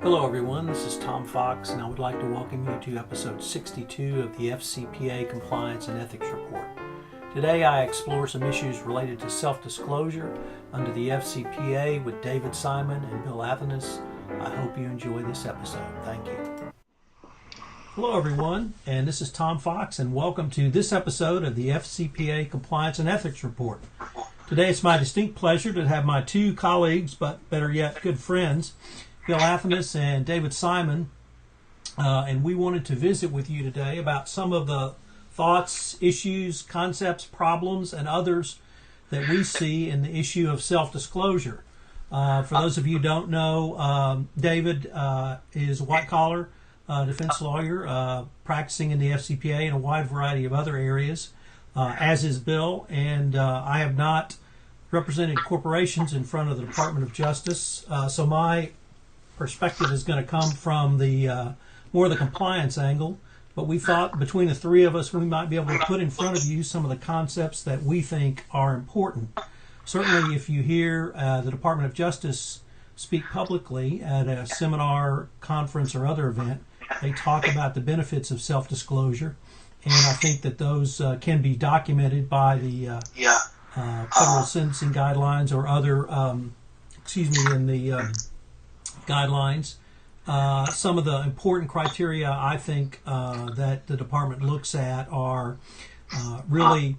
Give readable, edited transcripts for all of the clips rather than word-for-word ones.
Hello everyone, this is Tom Fox and I would like to welcome you to episode 62 of the FCPA Compliance and Ethics Report. Today I explore some issues related to self-disclosure under the FCPA with David Simon and Bill Athanas. I hope you enjoy this episode. Thank you. Hello everyone, and this is Tom Fox and welcome to this episode of the FCPA Compliance and Ethics Report. Today it's my distinct pleasure to have my two colleagues, but better yet, good friends, Bill Athanas and David Simon, and we wanted to visit with you today about some of the thoughts, issues, concepts, problems, and others that we see in the issue of self-disclosure. For those of you who don't know, David is a white-collar defense lawyer practicing in the FCPA and a wide variety of other areas, as is Bill, and I have not represented corporations in front of the Department of Justice, so my perspective is going to come from the more the compliance angle, but we thought between the three of us we might be able to put in front of you some of the concepts that we think are important. Certainly if you hear the Department of Justice speak publicly at a seminar, conference, or other event, they talk about the benefits of self-disclosure, and I think that those can be documented by the federal sentencing guidelines or other, in the guidelines. Some of the important criteria I think that the department looks at are really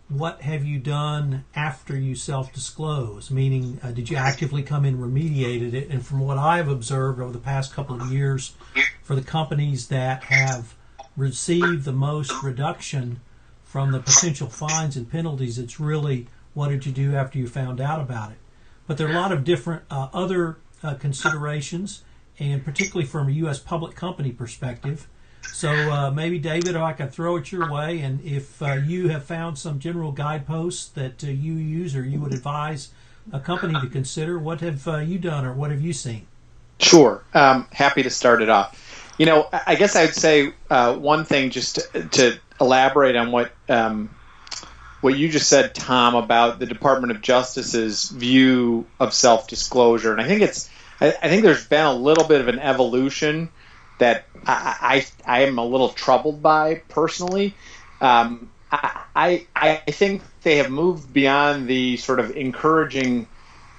what have you done after you self-disclose, meaning did you actively come in and remediated it? And from what I've observed over the past couple of years, for the companies that have received the most reduction from the potential fines and penalties, it's really what did you do after you found out about it. But there are a lot of different other considerations, and particularly from a U.S. public company perspective. So maybe, David, I could throw it your way, and if you have found some general guideposts that you use or you would advise a company to consider, what have you done or what have you seen? Sure. Happy to start it off. You know, I guess I'd say one thing just to elaborate on what you just said, Tom, about the Department of Justice's view of self-disclosure. And I think there's been a little bit of an evolution that I am a little troubled by personally. I think they have moved beyond the sort of encouraging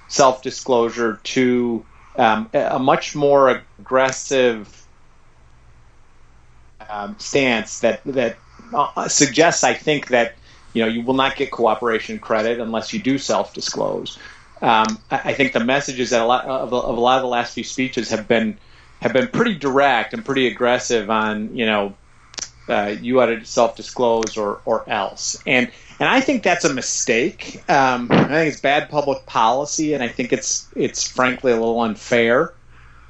self-disclosure to a much more aggressive stance that suggests, I think, that you will not get cooperation credit unless you do self-disclose. I think the messages that a lot of the last few speeches have been pretty direct and pretty aggressive on you ought to self-disclose or else, and I think that's a mistake. I think it's bad public policy, and I think it's frankly a little unfair.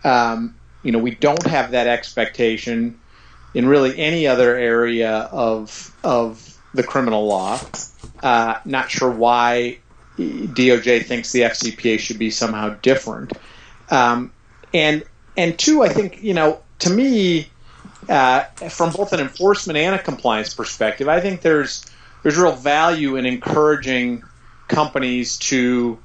We don't have that expectation in really any other area of the criminal law. Not sure why DOJ thinks the FCPA should be somehow different. And two, I think, to me, from both an enforcement and a compliance perspective, I think there's real value in encouraging companies to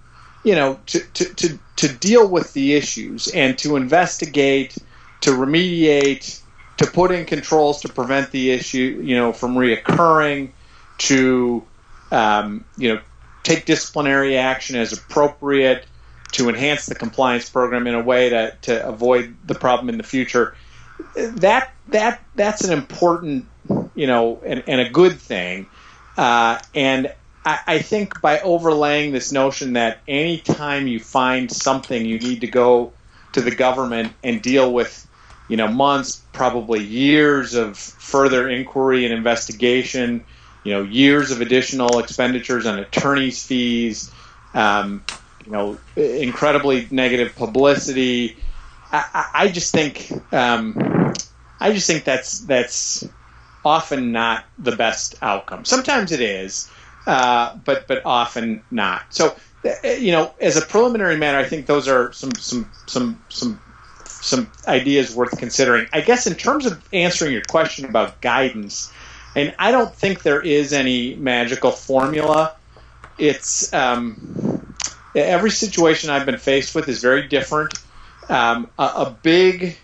deal with the issues and to investigate, to remediate, to put in controls to prevent the issue, from reoccurring, to, take disciplinary action as appropriate, to enhance the compliance program in a way to avoid the problem in the future. That's an important, and a good thing. And I think by overlaying this notion that any time you find something, you need to go to the government and deal with, months, probably years of further inquiry and investigation, years of additional expenditures on attorney's fees, incredibly negative publicity. I just think that's often not the best outcome. Sometimes it is, but often not. So, as a preliminary matter, I think those are some ideas worth considering. I guess in terms of answering your question about guidance, and I don't think there is any magical formula. It's every situation I've been faced with is very different. A big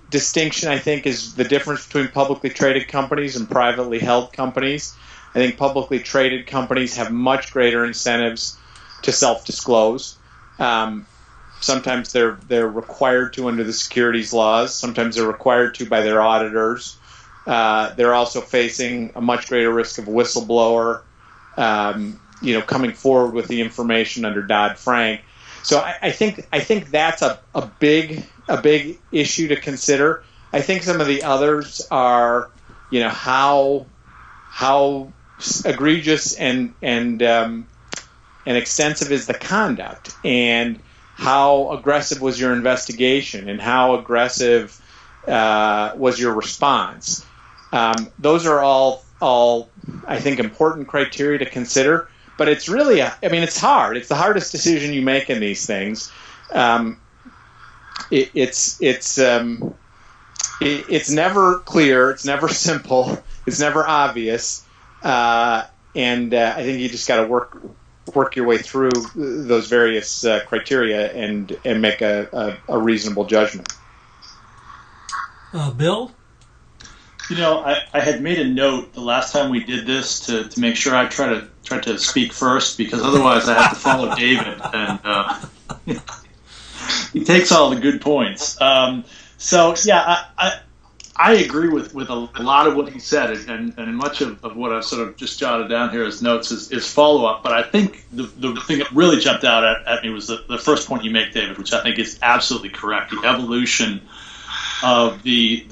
distinction, I think, is the difference between publicly traded companies and privately held companies. I think publicly traded companies have much greater incentives to self-disclose. Sometimes they're required to under the securities laws. Sometimes they're required to by their auditors. They're also facing a much greater risk of whistleblower, coming forward with the information under Dodd-Frank. So I think that's a big issue to consider. I think some of the others are, how egregious and extensive is the conduct, and how aggressive was your investigation, and how aggressive was your response. Those are all I think important criteria to consider. But it's really, it's hard. It's the hardest decision you make in these things. It's never clear. It's never simple. It's never obvious. And I think you just got to work your way through those various criteria and make a reasonable judgment. Bill? I had made a note the last time we did this to make sure I try to speak first, because otherwise I have to follow David, and he takes all the good points. I agree with a lot of what he said, and much of what I've sort of just jotted down here as notes is follow-up. But I think the thing that really jumped out at me was the first point you make, David, which I think is absolutely correct: the evolution of the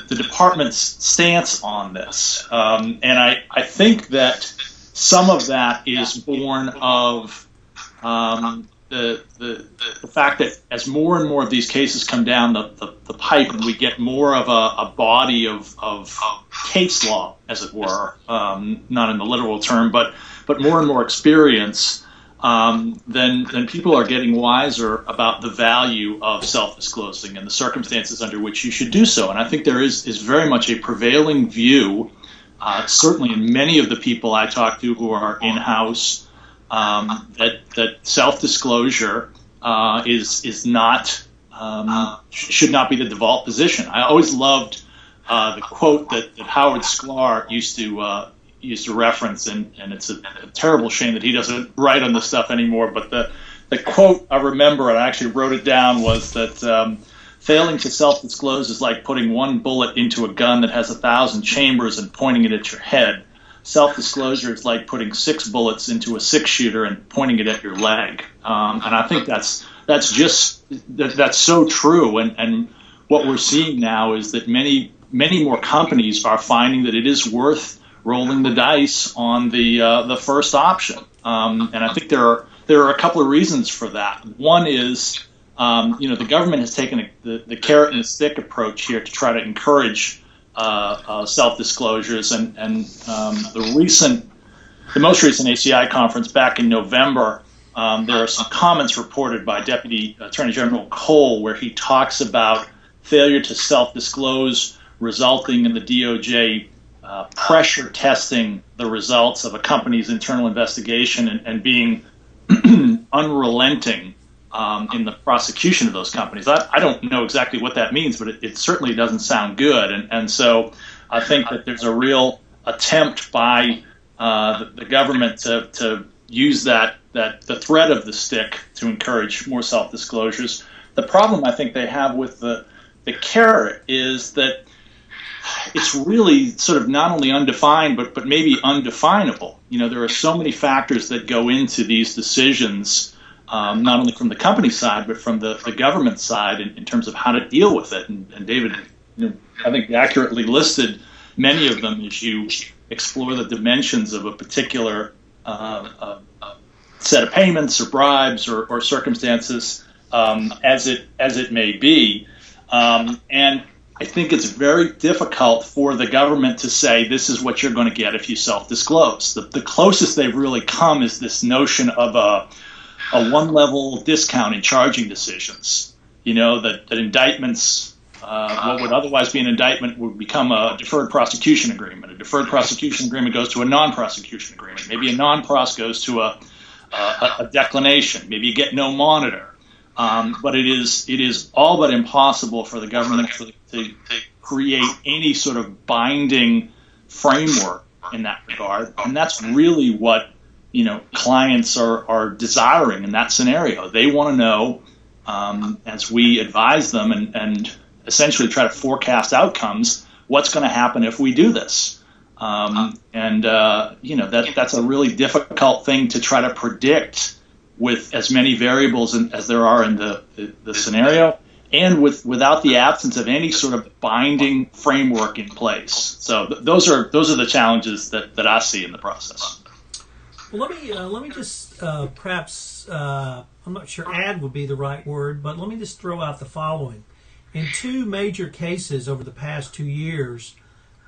department's stance on this. And I think that some of that is born of the fact that as more and more of these cases come down the pipe, and we get more of a body of case law, as it were, not in the literal term, but more and more experience, then people are getting wiser about the value of self-disclosing and the circumstances under which you should do so. And I think there is very much a prevailing view, certainly in many of the people I talk to who are in-house, that self-disclosure is not should not be the default position. I always loved the quote that Howard Sklar used to reference, and it's a terrible shame that he doesn't write on this stuff anymore. But the quote I remember, and I actually wrote it down, was that failing to self-disclose is like putting one bullet into a gun that has 1,000 chambers and pointing it at your head. Self-disclosure is like putting 6 bullets into a 6-shooter and pointing it at your leg. And I think that's so true. And what we're seeing now is that many more companies are finding that it is worth rolling the dice on the first option. And I think there are a couple of reasons for that. One is, the government has taken the carrot and the stick approach here to try to encourage self-disclosures, and the most recent ACI conference back in November, there are some comments reported by Deputy Attorney General Cole where he talks about failure to self-disclose resulting in the DOJ pressure testing the results of a company's internal investigation and being unrelenting in the prosecution of those companies. I don't know exactly what that means, but it certainly doesn't sound good. And so I think that there's a real attempt by the government to use the threat of the stick to encourage more self-disclosures. The problem I think they have with the carrot is that it's really sort of not only undefined, but maybe undefinable. There are so many factors that go into these decisions, not only from the company side, but from the government side in terms of how to deal with it. And David, I think accurately listed many of them as you explore the dimensions of a particular set of payments or bribes or circumstances, as it may be. And I think it's very difficult for the government to say this is what you're going to get if you self-disclose. The closest they've really come is this notion of a one-level discount in charging decisions. That indictments, what would otherwise be an indictment, would become a deferred prosecution agreement. A deferred prosecution agreement goes to a non-prosecution agreement. Maybe a non-pros goes to a declination. Maybe you get no monitor. but it is all but impossible for the government to create any sort of binding framework in that regard, and that's really what clients are desiring in that scenario. They want to know, as we advise them and essentially try to forecast outcomes, what's going to happen if we do this. That's a really difficult thing to try to predict with as many variables as there are in the scenario, and without the absence of any sort of binding framework in place. So those are the challenges that I see in the process. Well, let me just perhaps I'm not sure add would be the right word, but let me just throw out the following. In two major cases over the past 2 years,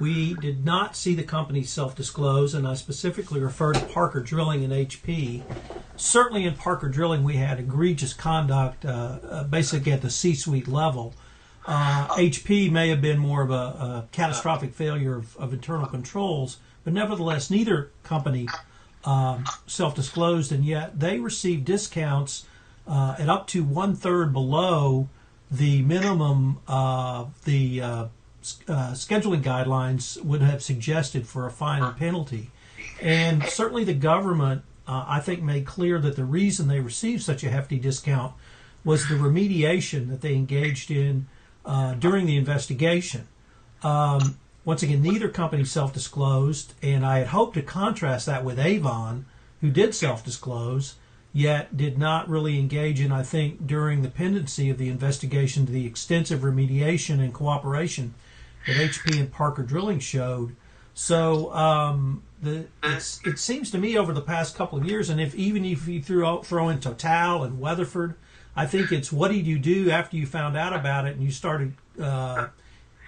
we did not see the company self-disclose, and I specifically refer to Parker Drilling and HP. Certainly in Parker Drilling, we had egregious conduct, basically at the C-suite level. HP may have been more of a catastrophic failure of internal controls, but nevertheless, neither company self-disclosed, and yet they received discounts at up to 1/3 below the minimum the scheduling guidelines would have suggested for a fine or penalty. And certainly the government, I think, made clear that the reason they received such a hefty discount was the remediation that they engaged in during the investigation. Once again, neither company self-disclosed, and I had hoped to contrast that with Avon, who did self-disclose, yet did not really engage in, I think, during the pendency of the investigation, the extensive remediation and cooperation that HP and Parker Drilling showed. So it seems to me over the past couple of years, and even if you throw in Total and Weatherford, I think it's what did you do after you found out about it and you started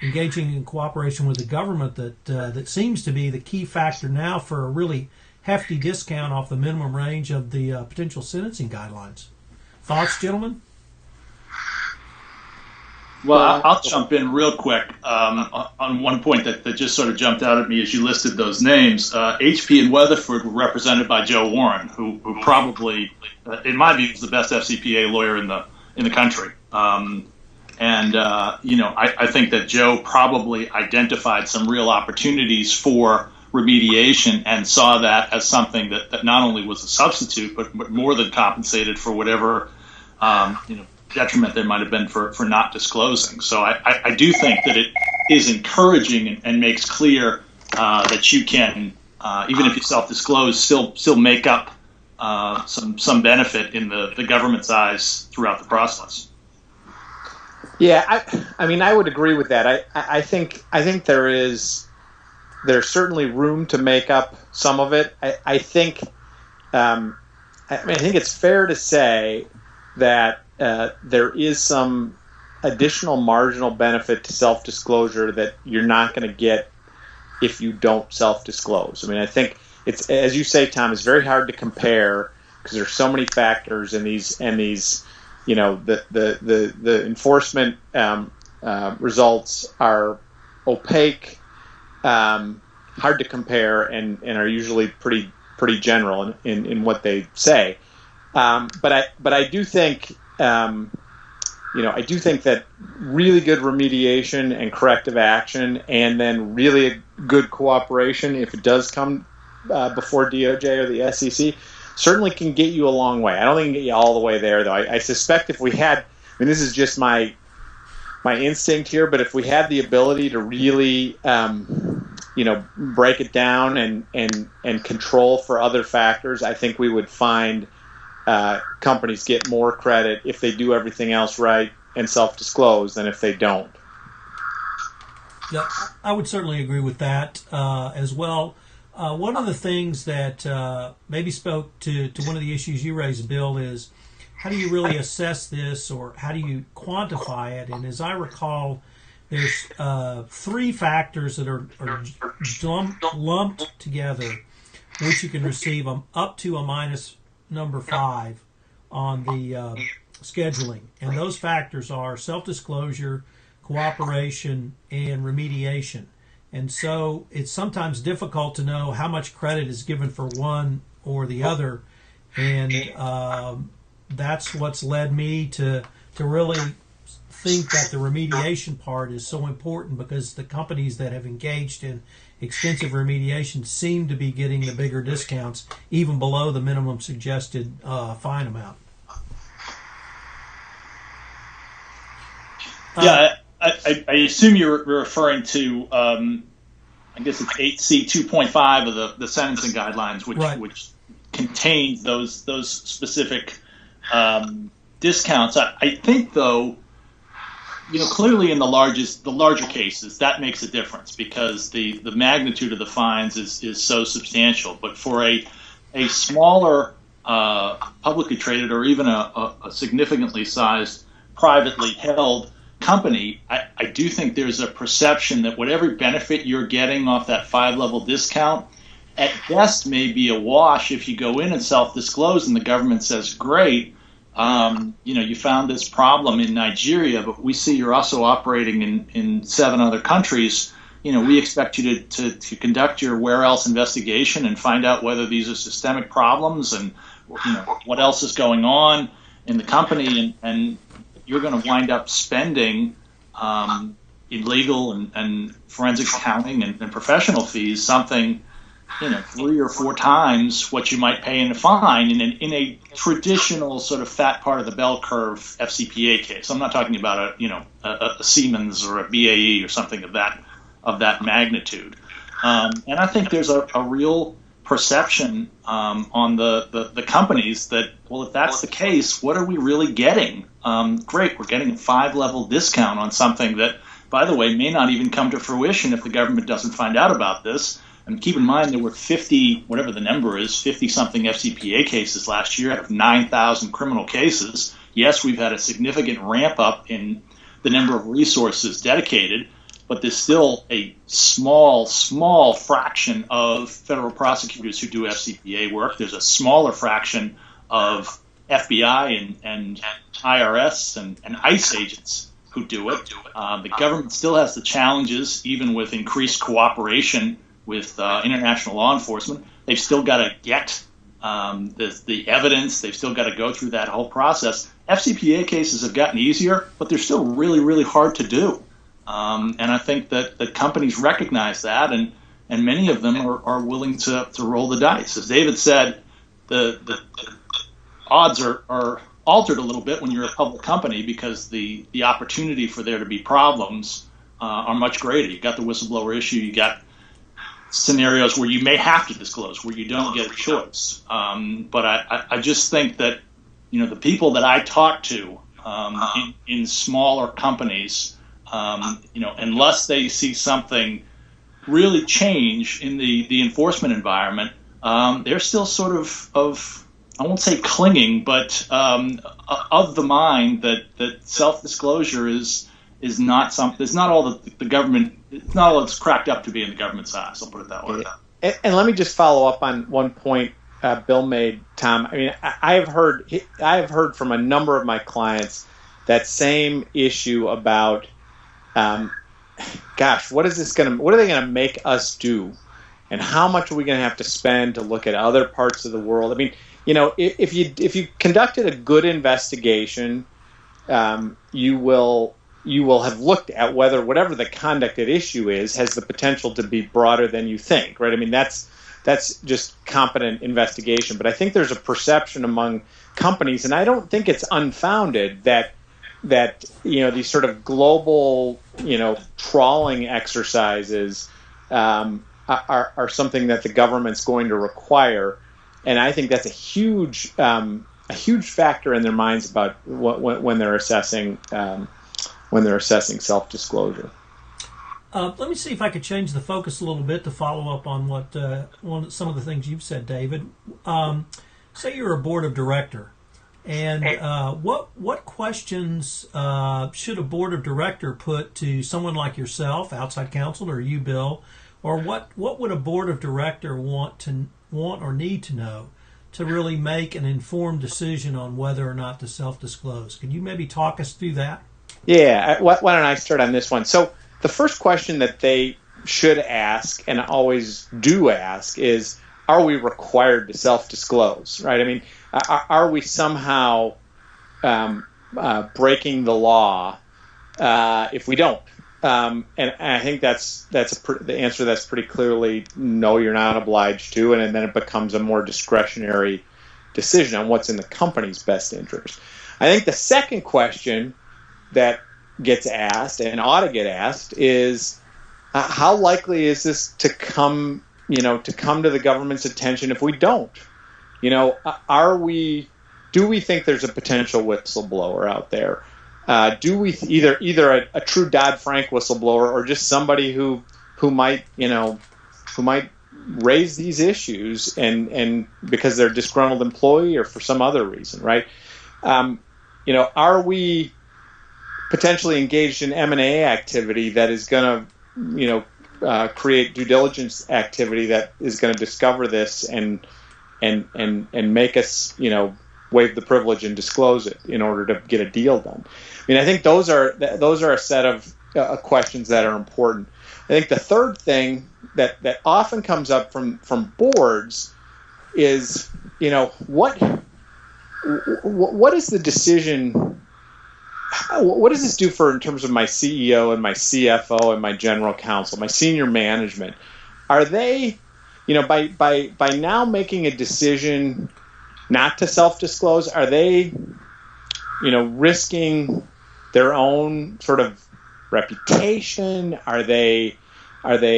engaging in cooperation with the government that seems to be the key factor now for a really hefty discount off the minimum range of the potential sentencing guidelines. Thoughts, gentlemen? Well, I'll jump in real quick on one point that just sort of jumped out at me as you listed those names. HP and Weatherford were represented by Joe Warren, who probably, in my view, is the best FCPA lawyer in the country. I think that Joe probably identified some real opportunities for remediation and saw that as something that not only was a substitute, but more than compensated for whatever detriment there might have been for not disclosing. So I do think that it is encouraging and makes clear that you can, even if you self-disclose, still make up some benefit in the government's eyes throughout the process. Yeah, I mean, I would agree with that. I think there's certainly room to make up some of it. I think it's fair to say that there is some additional marginal benefit to self-disclosure that you're not going to get if you don't self-disclose. I mean, I think it's, as you say, Tom, it's very hard to compare because there's so many factors in these the enforcement results are opaque, hard to compare, and are usually pretty general in what they say. But I do think that really good remediation and corrective action, and then really good cooperation, if it does come before DOJ or the SEC, certainly can get you a long way. I don't think it can get you all the way there, though. I suspect if we had, this is just my instinct here, but if we had the ability to really, break it down and control for other factors, I think we would find companies get more credit if they do everything else right and self-disclose than if they don't. Yeah, I would certainly agree with that as well. One of the things that maybe spoke to one of the issues you raised, Bill, is how do you really assess this, or how do you quantify it? And as I recall, there's 3 factors that are lumped together, which you can receive up to a minus number 5 on the scheduling. And those factors are self-disclosure, cooperation, and remediation. And so it's sometimes difficult to know how much credit is given for one or the other. And that's what's led me to really think that the remediation part is so important, because the companies that have engaged in extensive remediation seem to be getting the bigger discounts, even below the minimum suggested fine amount. Yeah, I assume you're referring to, I guess it's 8C 2.5 of the sentencing guidelines, which right. which contains those specific discounts. I think, though, clearly in the larger cases, that makes a difference, because the magnitude of the fines is so substantial. But for a smaller publicly traded, or even a significantly sized privately held company, I do think there's a perception that whatever benefit you're getting off that 5-level discount, at best may be a wash if you go in and self-disclose and the government says, great, you found this problem in Nigeria, but we see you're also operating in 7 other countries. We expect you to conduct your where else investigation and find out whether these are systemic problems and what else is going on in the company, and you're going to wind up spending in legal and forensic accounting and professional fees something 3 or 4 times what you might pay in a fine in a traditional sort of fat part of the bell curve FCPA case. I'm not talking about a Siemens or a BAE or something of that magnitude. And I think there's a real perception on the companies that, well, if that's the case, what are we really getting? Great, we're getting a 5-level discount on something that, by the way, may not even come to fruition if the government doesn't find out about this. And keep in mind, there were 50, whatever the number is, 50-something FCPA cases last year out of 9,000 criminal cases. Yes, we've had a significant ramp up in the number of resources dedicated, but there's still a small fraction of federal prosecutors who do FCPA work. There's a smaller fraction of FBI and IRS and ICE agents who do it. The government still has the challenges, even with increased cooperation with international law enforcement. They've still got to get the evidence. They've still got to go through that whole process. FCPA cases have gotten easier, but they're still really, really hard to do. And I think that companies recognize that, and many of them are willing to roll the dice. As David said, the odds are altered a little bit when you're a public company, because the opportunity for there to be problems are much greater. You've got the whistleblower issue. You got scenarios where you may have to disclose, where you don't get a choice. But I just think that the people that I talk to in smaller companies, unless they see something really change in the enforcement environment, they're still sort of I won't say clinging, but of the mind that self-disclosure is not something. It's not all that the government. It's not all it's cracked up to be in the government's eyes. I'll put it that way. And let me just follow up on one point Bill made, Tom. I mean, I have heard from a number of my clients that same issue about, what are they going to make us do, and how much are we going to have to spend to look at other parts of the world? I mean, if you conducted a good investigation, you will have looked at whether whatever the conduct at issue is has the potential to be broader than you think, right? I mean, that's just competent investigation. But I think there's a perception among companies, and I don't think it's unfounded, that these sort of global trawling exercises are something that the government's going to require, and I think that's a huge factor in their minds about when they're assessing. When they're assessing self-disclosure. Let me see if I could change the focus a little bit to follow up on some of the things you've said, David. Say you're a board of director, and what questions should a board of director put to someone like yourself, outside counsel, or you, Bill, or what would a board of director want or need to know to really make an informed decision on whether or not to self-disclose? Could you maybe talk us through that? Yeah, why don't I start on this one? So the first question that they should ask, and always do ask, is, are we required to self-disclose, right? I mean, are we somehow breaking the law if we don't. And I think the answer that's pretty clearly no, you're not obliged to, and then it becomes a more discretionary decision on what's in the company's best interest. I think the second question that gets asked and ought to get asked is how likely is this to come to the government's attention if we don't? Do we think there's a potential whistleblower out there? Do we either a true Dodd-Frank whistleblower or just somebody who might raise these issues and because they're a disgruntled employee or for some other reason, right? Are we potentially engaged in M&A activity that is going to create due diligence activity that is going to discover this and make us waive the privilege and disclose it in order to get a deal done? I mean, I think those are a set of questions that are important. I think the third thing that often comes up from boards is, what is the decision? What does this do in terms of my CEO and my CFO and my general counsel, my senior management? Are they, by now making a decision not to self-disclose, are they, risking their own sort of reputation? Are they, if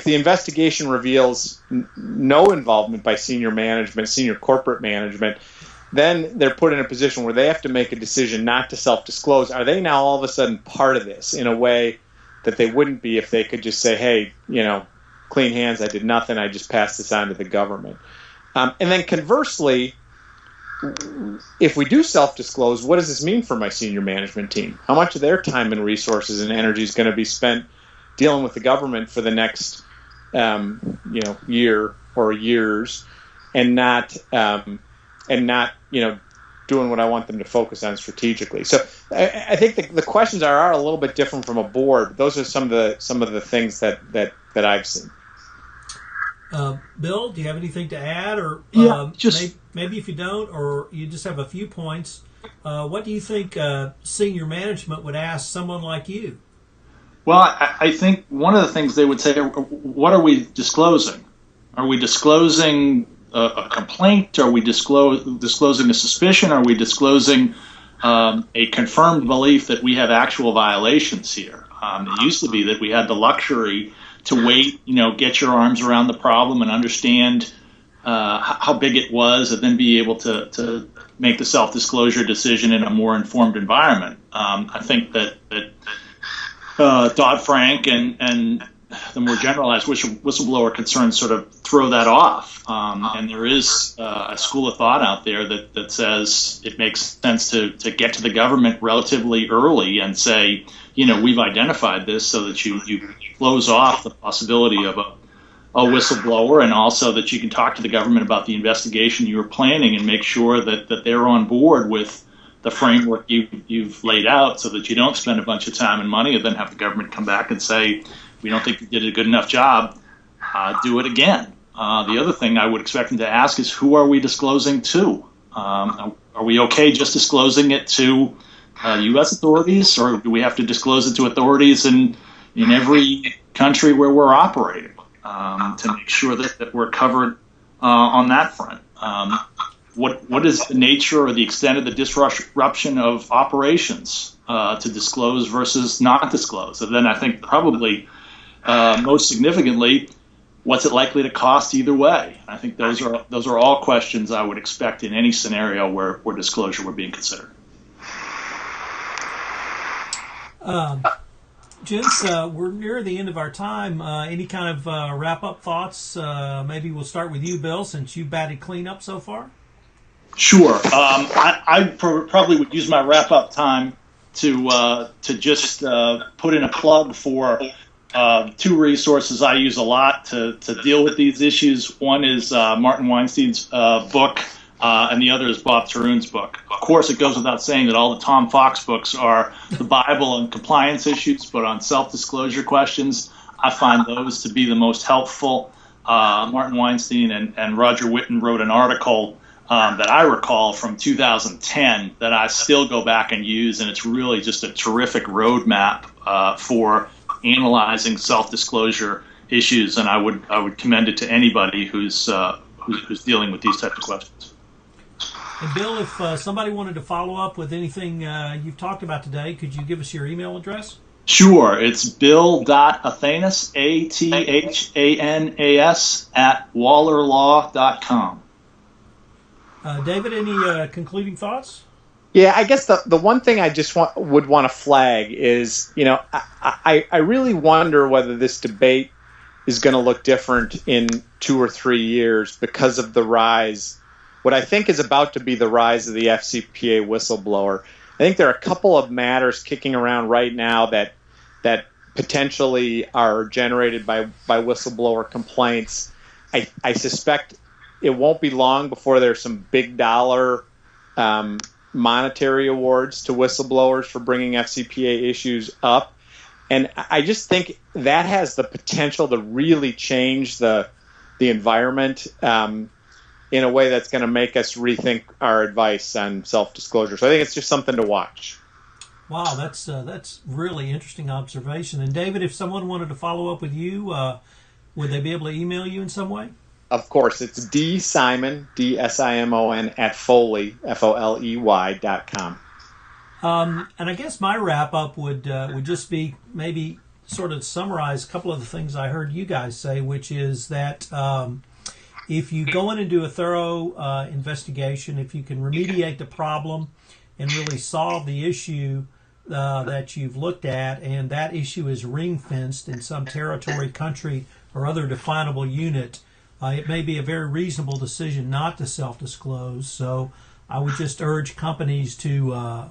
the investigation reveals no involvement by senior corporate management, then they're put in a position where they have to make a decision not to self-disclose. Are they now all of a sudden part of this in a way that they wouldn't be if they could just say, hey, clean hands, I did nothing, I just passed this on to the government? And then conversely, if we do self-disclose, what does this mean for my senior management team? How much of their time and resources and energy is going to be spent dealing with the government for the next year or years and not doing what I want them to focus on strategically? So I think the questions are a little bit different from a board. Those are some of the things that I've seen. Bill, do you have anything to add, or maybe if you don't, or you just have a few points? What do you think senior management would ask someone like you? Well, I think one of the things they would say, what are we disclosing? Are we disclosing a complaint? Are we disclosing a suspicion? Are we disclosing a confirmed belief that we have actual violations here? It used to be that we had the luxury to wait, get your arms around the problem and understand how big it was, and then be able to make the self-disclosure decision in a more informed environment. I think that Dodd-Frank and the more generalized whistleblower concerns sort of throw that off. And there is a school of thought out there that says it makes sense to get to the government relatively early and say, we've identified this, so that you close off the possibility of a whistleblower, and also that you can talk to the government about the investigation you were planning and make sure that they're on board with the framework you've laid out, so that you don't spend a bunch of time and money and then have the government come back and say, we don't think you did a good enough job, do it again. The other thing I would expect them to ask is, who are we disclosing to? Are we okay just disclosing it to U.S. authorities, or do we have to disclose it to authorities in every country where we're operating to make sure that we're covered on that front? What is the nature or the extent of the disruption of operations to disclose versus not disclose? And then I think probably most significantly, what's it likely to cost either way? I think those are all questions I would expect in any scenario where disclosure were being considered. Gents, we're near the end of our time. Any kind of wrap-up thoughts? Maybe we'll start with you, Bill, since you batted cleanup so far. Sure. I probably would use my wrap-up time to just put in a plug for two resources I use a lot to deal with these issues. One is Martin Weinstein's book, and the other is Bob Tarun's book. Of course, it goes without saying that all the Tom Fox books are the Bible on compliance issues, but on self-disclosure questions, I find those to be the most helpful. Martin Weinstein and Roger Whitten wrote an article that I recall from 2010 that I still go back and use, and it's really just a terrific roadmap for analyzing self-disclosure issues, and I would commend it to anybody who's dealing with these types of questions. And Bill, if somebody wanted to follow up with anything you've talked about today, could you give us your email address? Sure. It's bill.athanas, Athanas, @wallerlaw.com. David, any concluding thoughts? Yeah, I guess the one thing I just would want to flag is, I really wonder whether this debate is going to look different in 2 or 3 years because of the rise, what I think is about to be the rise of the FCPA whistleblower. I think there are a couple of matters kicking around right now that potentially are generated by whistleblower complaints. I suspect it won't be long before there's some big dollar monetary awards to whistleblowers for bringing FCPA issues up. And I just think that has the potential to really change the environment in a way that's going to make us rethink our advice on self-disclosure. So I think it's just something to watch. Wow, that's really interesting observation. And David, if someone wanted to follow up with you, would they be able to email you in some way? Of course, it's DSimon, DSIMON @Foley, FOLEY.com. And I guess my wrap up would just be maybe sort of summarize a couple of the things I heard you guys say, which is that if you go in and do a thorough investigation, if you can remediate the problem and really solve the issue that you've looked at, and that issue is ring-fenced in some territory, country, or other definable unit, it may be a very reasonable decision not to self-disclose. So I would just urge companies to,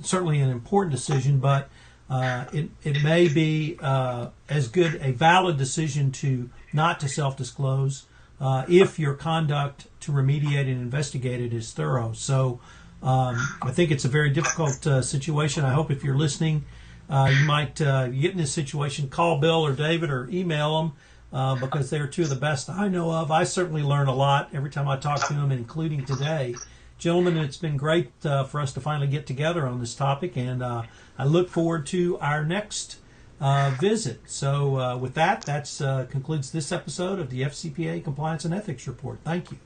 certainly an important decision, but it may be as good a valid decision to not to self-disclose if your conduct to remediate and investigate it is thorough. So I think it's a very difficult situation. I hope if you're listening, you might get in this situation, call Bill or David or email them because they're two of the best I know of. I certainly learn a lot every time I talk to them, including today. Gentlemen, it's been great for us to finally get together on this topic, and I look forward to our next visit. So with that concludes this episode of the FCPA Compliance and Ethics Report. Thank you.